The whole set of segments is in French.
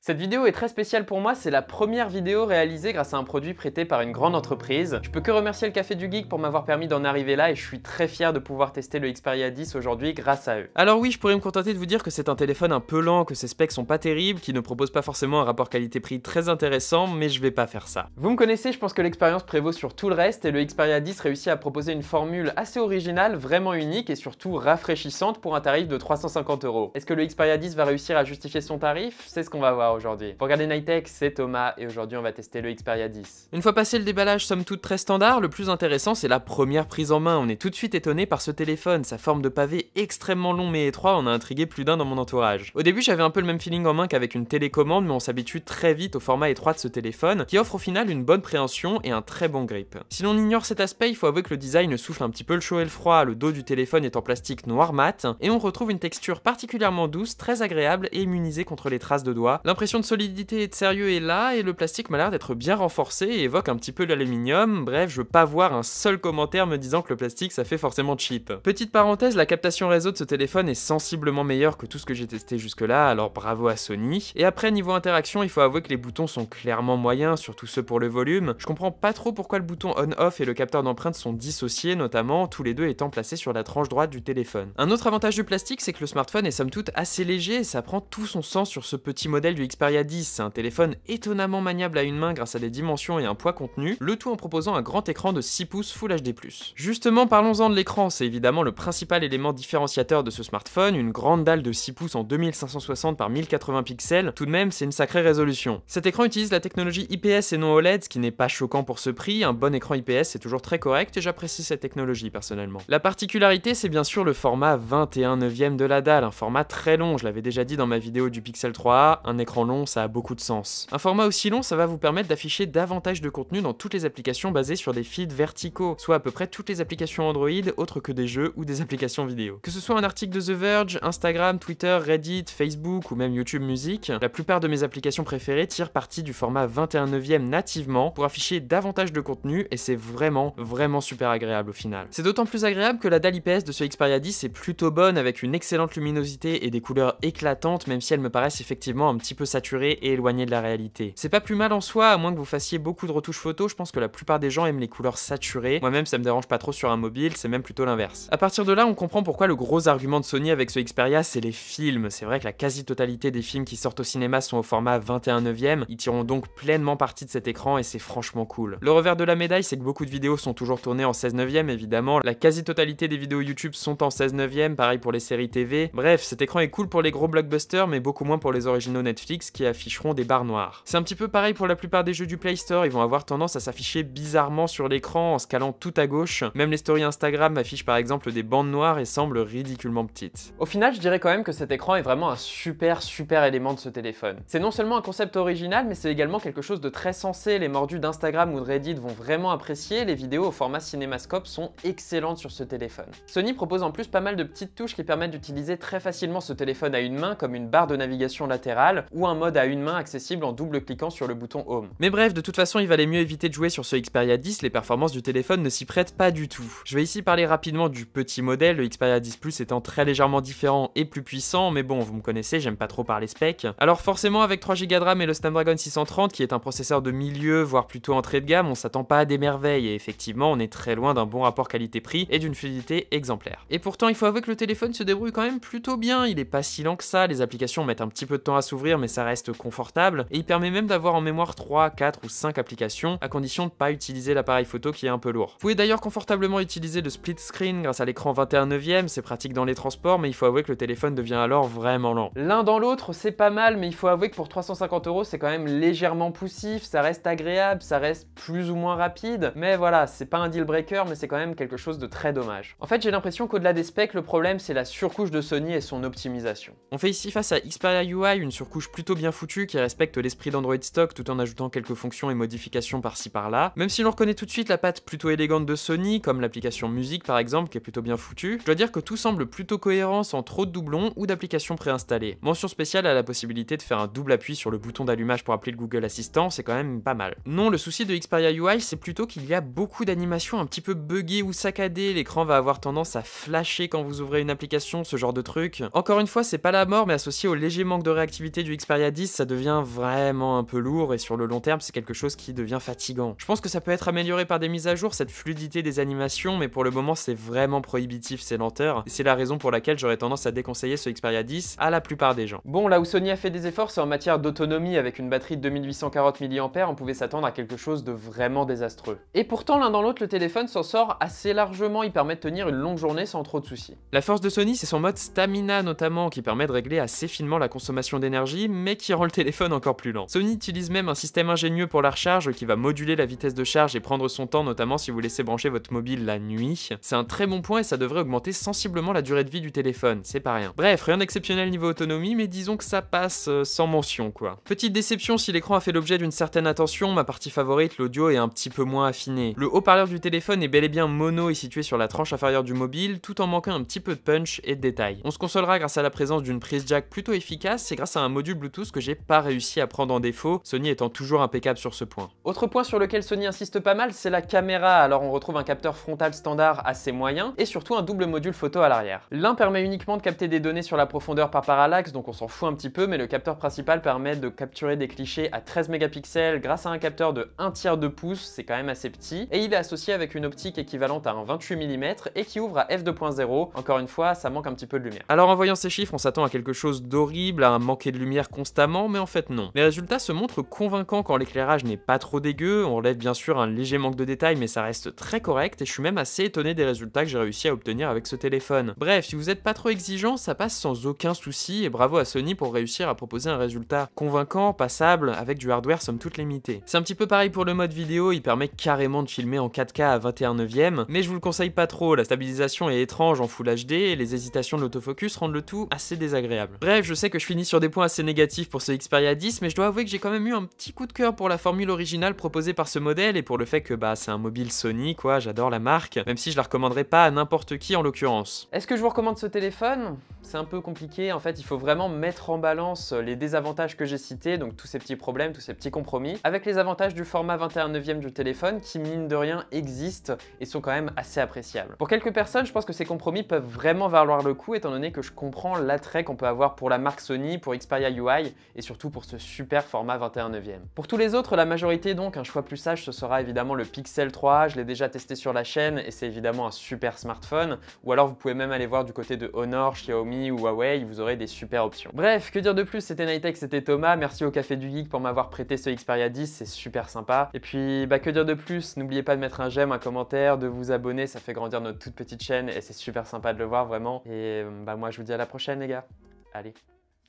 Cette vidéo est très spéciale pour moi, c'est la première vidéo réalisée grâce à un produit prêté par une grande entreprise. Je peux que remercier le Café du Geek pour m'avoir permis d'en arriver là et je suis très fier de pouvoir tester le Xperia 10 aujourd'hui grâce à eux. Alors oui, je pourrais me contenter de vous dire que c'est un téléphone un peu lent, que ses specs sont pas terribles, qui ne propose pas forcément un rapport qualité-prix très intéressant, mais je vais pas faire ça. Vous me connaissez, je pense que l'expérience prévaut sur tout le reste et le Xperia 10 réussit à proposer une formule assez originale, vraiment unique et surtout rafraîchissante pour un tarif de 350 €. Est-ce que le Xperia 10 va réussir à justifier son tarif? C'est ce qu'on va voir aujourd'hui. Pour regarder Nightech, c'est Thomas et aujourd'hui on va tester le Xperia 10. Une fois passé le déballage somme toute très standard, le plus intéressant c'est la première prise en main. On est tout de suite étonné par ce téléphone, sa forme de pavé extrêmement long mais étroit en a intrigué plus d'un dans mon entourage. Au début j'avais un peu le même feeling en main qu'avec une télécommande, mais on s'habitue très vite au format étroit de ce téléphone qui offre au final une bonne préhension et un très bon grip. Si l'on ignore cet aspect, il faut avouer que le design souffle un petit peu le chaud et le froid. Le dos du téléphone est en plastique noir mat et on retrouve une texture particulièrement douce, très agréable et immunisée contre les traces de doigts. L'impression de solidité et de sérieux est là et le plastique m'a l'air d'être bien renforcé et évoque un petit peu l'aluminium. Bref, je veux pas voir un seul commentaire me disant que le plastique ça fait forcément cheap. Petite parenthèse, la captation réseau de ce téléphone est sensiblement meilleure que tout ce que j'ai testé jusque là, alors bravo à Sony. Et après niveau interaction, il faut avouer que les boutons sont clairement moyens, surtout ceux pour le volume. Je comprends pas trop pourquoi le bouton on-off et le capteur d'empreinte sont dissociés, notamment tous les deux étant placés sur la tranche droite du téléphone. Un autre avantage du plastique, c'est que le smartphone est somme toute assez léger et ça prend tout son sens sur ce petit modèle du Xperia 10. C'est un téléphone étonnamment maniable à une main grâce à des dimensions et un poids contenu, le tout en proposant un grand écran de 6 pouces Full HD+. Justement, parlons-en de l'écran, c'est évidemment le principal élément différenciateur de ce smartphone, une grande dalle de 6 pouces en 2560 par 1080 pixels, tout de même c'est une sacrée résolution. Cet écran utilise la technologie IPS et non OLED, ce qui n'est pas choquant pour ce prix, un bon écran IPS c'est toujours très correct et j'apprécie cette technologie personnellement. La particularité c'est bien sûr le format 21/9 de la dalle, un format très long, je l'avais déjà dit dans ma vidéo du Pixel 3a, un écran long ça a beaucoup de sens. Un format aussi long ça va vous permettre d'afficher davantage de contenu dans toutes les applications basées sur des feeds verticaux, soit à peu près toutes les applications Android autres que des jeux ou des applications vidéo. Que ce soit un article de The Verge, Instagram, Twitter, Reddit, Facebook ou même YouTube Music, la plupart de mes applications préférées tirent parti du format 21/9 nativement pour afficher davantage de contenu et c'est vraiment super agréable au final. C'est d'autant plus agréable que la dalle IPS de ce Xperia 10 est plutôt bonne avec une excellente luminosité et des couleurs éclatantes même si elles me paraissent effectivement un petit peu saturées et éloignées de la réalité. C'est pas plus mal en soi, à moins que vous fassiez beaucoup de retouches photos, je pense que la plupart des gens aiment les couleurs saturées. Moi-même ça me dérange pas trop sur un mobile, c'est même plutôt l'inverse. À partir de là, on comprend pourquoi le gros argument de Sony avec ce Xperia, c'est les films. C'est vrai que la quasi-totalité des films qui sortent au cinéma sont au format 21/9, ils tireront donc pleinement parti de cet écran et c'est franchement cool. Le revers de la médaille, c'est que beaucoup de vidéos sont toujours tournées en 16/9 évidemment, la quasi-totalité des vidéos YouTube sont en 16/9, pareil pour les séries TV. Bref, cet écran est cool pour les gros blockbusters mais beaucoup moins pour les originaux Netflix qui afficheront des barres noires. C'est un petit peu pareil pour la plupart des jeux du Play Store, ils vont avoir tendance à s'afficher bizarrement sur l'écran en scalant tout à gauche. Même les stories Instagram affichent par exemple des bandes noires et semblent ridiculement petites. Au final, je dirais quand même que cet écran est vraiment un super élément de ce téléphone. C'est non seulement un concept original, mais c'est également quelque chose de très sensé. Les mordus d'Instagram ou de Reddit vont vraiment apprécier, les vidéos au format cinémascope sont excellentes sur ce téléphone. Sony propose en plus pas mal de petites touches qui permettent d'utiliser très facilement ce téléphone à une main, comme une barre de navigation latérale ou un mode à une main accessible en double cliquant sur le bouton Home. Mais bref, de toute façon, il valait mieux éviter de jouer sur ce Xperia 10, les performances du téléphone ne s'y prêtent pas du tout. Je vais ici parler rapidement du petit modèle, le Xperia 10 Plus étant très légèrement différent et plus puissant, mais bon, vous me connaissez, j'aime pas trop parler spec. Alors forcément, avec 3 Go de RAM et le Snapdragon 630, qui est un processeur de milieu, voire plutôt entrée de gamme, on s'attend pas à des merveilles, et effectivement, on est très loin d'un bon rapport qualité-prix et d'une fluidité exemplaire. Et pourtant, il faut avouer que le téléphone se débrouille quand même plutôt bien, il est pas si lent que ça, les applications mettent un petit peu de temps à s'ouvrir, mais ça reste confortable, et il permet même d'avoir en mémoire 3, 4 ou 5 applications, à condition de pas utiliser l'appareil photo qui est un peu lourd. Vous pouvez d'ailleurs confortablement utiliser le split screen grâce à l'écran 21/9, c'est pratique dans les transports, mais il faut avouer que le téléphone devient alors vraiment lent. L'un dans l'autre, c'est pas mal, mais il faut avouer que pour 350 €, c'est quand même légèrement poussif, ça reste agréable, ça reste plus ou moins rapide, mais voilà, c'est pas un deal breaker, mais c'est quand même quelque chose de très dommage. En fait, j'ai l'impression qu'au-delà des specs, le problème c'est la surcouche de Sony et son optimisation. On fait ici face à Xperia UI, une surcouche plutôt bien foutue qui respecte l'esprit d'Android stock tout en ajoutant quelques fonctions et modifications par-ci par-là. Même si l'on reconnaît tout de suite la patte plutôt élégante de Sony, comme l'application musique par exemple, qui est plutôt bien foutue, je dois dire que tout semble plutôt cohérent sans trop de doublons ou d'applications préinstallées. Mention spéciale à la possibilité de faire un double appui sur le bouton d'allumage pour appeler le Google Assistant, c'est quand même pas mal. Non, le souci de Xperia UI, c'est plutôt qu'il y a beaucoup d'animations un petit peu buggées ou saccadées, l'écran va avoir tendance à flasher quand vous ouvrez une application, ce genre de truc. Encore une fois, c'est pas la mort, mais associé au léger manque de réactivité du Xperia Xperia 10, ça devient vraiment un peu lourd et sur le long terme, c'est quelque chose qui devient fatigant. Je pense que ça peut être amélioré par des mises à jour, cette fluidité des animations, mais pour le moment, c'est vraiment prohibitif ces lenteurs. Et c'est la raison pour laquelle j'aurais tendance à déconseiller ce Xperia 10 à la plupart des gens. Bon, là où Sony a fait des efforts, c'est en matière d'autonomie. Avec une batterie de 2840 mAh, on pouvait s'attendre à quelque chose de vraiment désastreux. Et pourtant, l'un dans l'autre, le téléphone s'en sort assez largement. Il permet de tenir une longue journée sans trop de soucis. La force de Sony, c'est son mode Stamina notamment, qui permet de régler assez finement la consommation d'énergie, mais qui rend le téléphone encore plus lent. Sony utilise même un système ingénieux pour la recharge qui va moduler la vitesse de charge et prendre son temps, notamment si vous laissez brancher votre mobile la nuit. C'est un très bon point et ça devrait augmenter sensiblement la durée de vie du téléphone, c'est pas rien. Bref, rien d'exceptionnel niveau autonomie, mais disons que ça passe sans mention quoi. Petite déception si l'écran a fait l'objet d'une certaine attention, ma partie favorite, l'audio, est un petit peu moins affiné. Le haut-parleur du téléphone est bel et bien mono et situé sur la tranche inférieure du mobile, tout en manquant un petit peu de punch et de détail. On se consolera grâce à la présence d'une prise jack plutôt efficace et grâce à un module Bluetooth que j'ai pas réussi à prendre en défaut, Sony étant toujours impeccable sur ce point. Autre point sur lequel Sony insiste pas mal, c'est la caméra. Alors on retrouve un capteur frontal standard assez moyen et surtout un double module photo à l'arrière. L'un permet uniquement de capter des données sur la profondeur par parallaxe, donc on s'en fout un petit peu, mais le capteur principal permet de capturer des clichés à 13 mégapixels grâce à un capteur de 1/3 de pouce, c'est quand même assez petit, et il est associé avec une optique équivalente à un 28 mm et qui ouvre à f2.0. Encore une fois, ça manque un petit peu de lumière. Alors en voyant ces chiffres, on s'attend à quelque chose d'horrible, à un manquer de lumière constamment, mais en fait non. Les résultats se montrent convaincants quand l'éclairage n'est pas trop dégueu, on relève bien sûr un léger manque de détails, mais ça reste très correct, et je suis même assez étonné des résultats que j'ai réussi à obtenir avec ce téléphone. Bref, si vous n'êtes pas trop exigeant, ça passe sans aucun souci, et bravo à Sony pour réussir à proposer un résultat convaincant, passable, avec du hardware somme toute limité. C'est un petit peu pareil pour le mode vidéo, il permet carrément de filmer en 4K à 21/9, mais je vous le conseille pas trop, la stabilisation est étrange en Full HD, et les hésitations de l'autofocus rendent le tout assez désagréable. Bref, je sais que je finis sur des points assez négatifs pour ce Xperia 10, mais je dois avouer que j'ai quand même eu un petit coup de cœur pour la formule originale proposée par ce modèle, et pour le fait que c'est un mobile Sony quoi, j'adore la marque, même si je la recommanderais pas à n'importe qui en l'occurrence. Est-ce que je vous recommande ce téléphone? C'est un peu compliqué, en fait il faut vraiment mettre en balance les désavantages que j'ai cités, donc tous ces petits problèmes, tous ces petits compromis, avec les avantages du format 21/9 du téléphone qui mine de rien existent et sont quand même assez appréciables. Pour quelques personnes, je pense que ces compromis peuvent vraiment valoir le coup étant donné que je comprends l'attrait qu'on peut avoir pour la marque Sony, pour Xperia UI et surtout pour ce super format 21/9. Pour tous les autres, la majorité donc, un choix plus sage, ce sera évidemment le Pixel 3, je l'ai déjà testé sur la chaîne et c'est évidemment un super smartphone, ou alors vous pouvez même aller voir du côté de Honor, Xiaomi ou Huawei, vous aurez des super options. Bref, que dire de plus, c'était Nightech, c'était Thomas, merci au Café du Geek pour m'avoir prêté ce Xperia 10, c'est super sympa. Et puis, que dire de plus, n'oubliez pas de mettre un j'aime, un commentaire, de vous abonner, ça fait grandir notre toute petite chaîne et c'est super sympa de le voir vraiment. Et moi je vous dis à la prochaine les gars. Allez,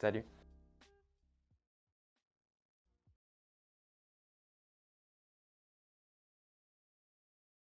salut.